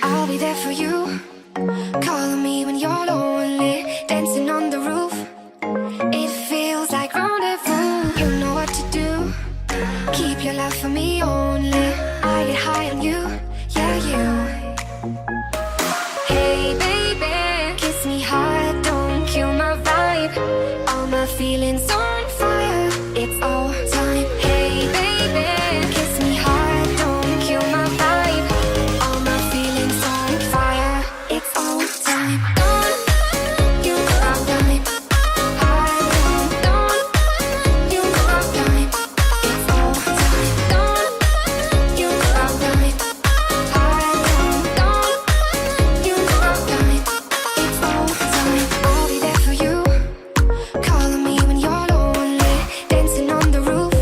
I'll be there for you, calling me when you're lonely, dancing on the roof. It feels like rendezvous. You know what to do. Keep your love for me only. I get high on you, yeah, you. Hey baby, kiss me hard, don't kill my vibe. All my feelings on fire, it's all time. Hey baby, kiss me hard, don't kill my vibe. All my feelings on fire, it's all time. Don't you my vibe. Don't you my vibe. It's all time. Don't you my vibe. Don't you my vibe. It's all time. I'll be there for you, calling me when you're lonely, dancing on the roof.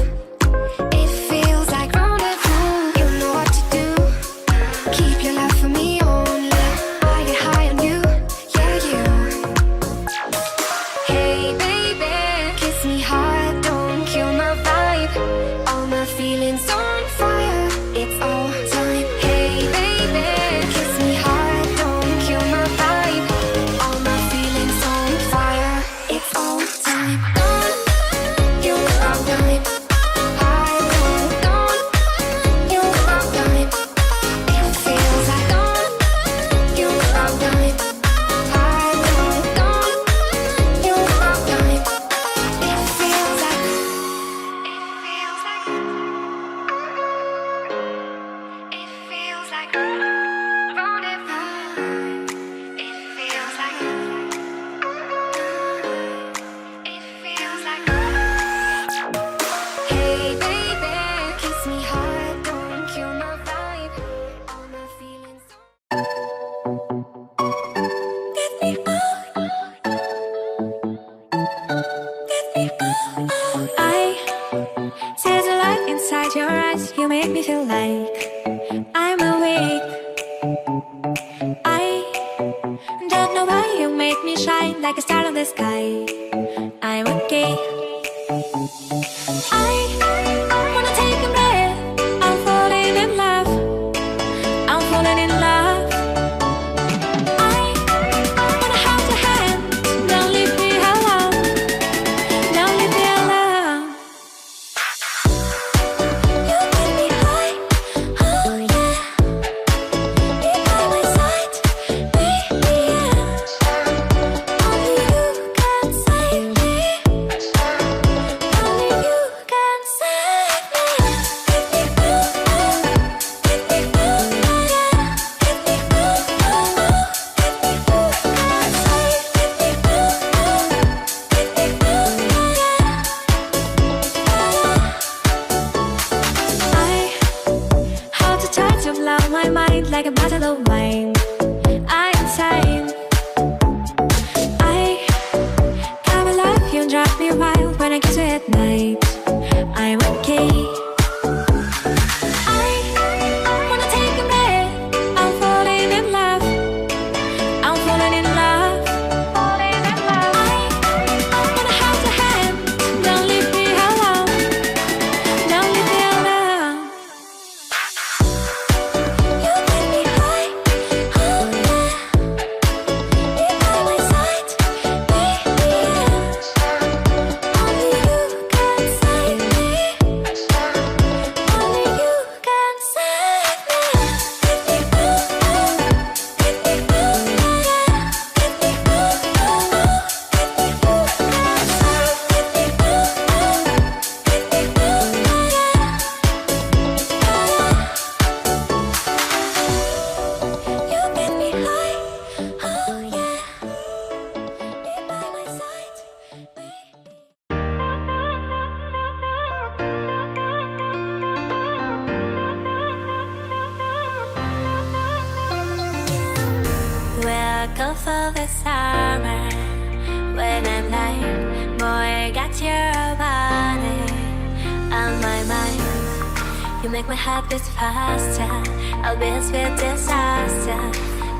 It feels like rendezvous. You know what to do. Keep your love for me only. I get high on you, yeah, you. Hey baby, kiss me hard, don't kill my vibe. All my feelings on fire, it's all time. Hey baby, kiss me hard, don't kill my vibe. All my feelings on fire, it's all time. Don't you my vibe. Don't you my vibe. It feels like don't you my vibe. Don't you my vibe. It feels like rendezvous. It feels like hey baby, kiss me hard, don't kill my vibe. All my feelings. Get me out. I see the light inside your eyes. You make me feel like I'm awake. I don't know why you make me shine like a star in the sky. I'm okay. I wanna take a breath. I'm falling in love. I'm falling in love. I wanna hold your hand. Don't leave me alone. Don't leave me alone. You make me high, oh yeah. Be by my side, baby, yeah. Only you can save me. Only you can save me. Get me I hold you tight to blow my mind like a bottle of wine. I'm insane. I come alive, you drive me wild when I kiss you at night. I'm okay. I wanna take a breath. I'm falling in love. I'm falling in love. Falling in love. I wanna hold your hand. Don't leave me alone. Don't leave me alone. You make me high, oh yeah. Be by my side, baby, yeah. Only you can save me. Only you can save me. You make me high, oh yeah. Be by my side, baby. Welcome for the summer. When I'm like, boy, I got your body on my mind. You make my heart beat faster. I'll be a sweet disaster.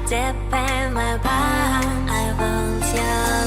Deep in my palm, I want your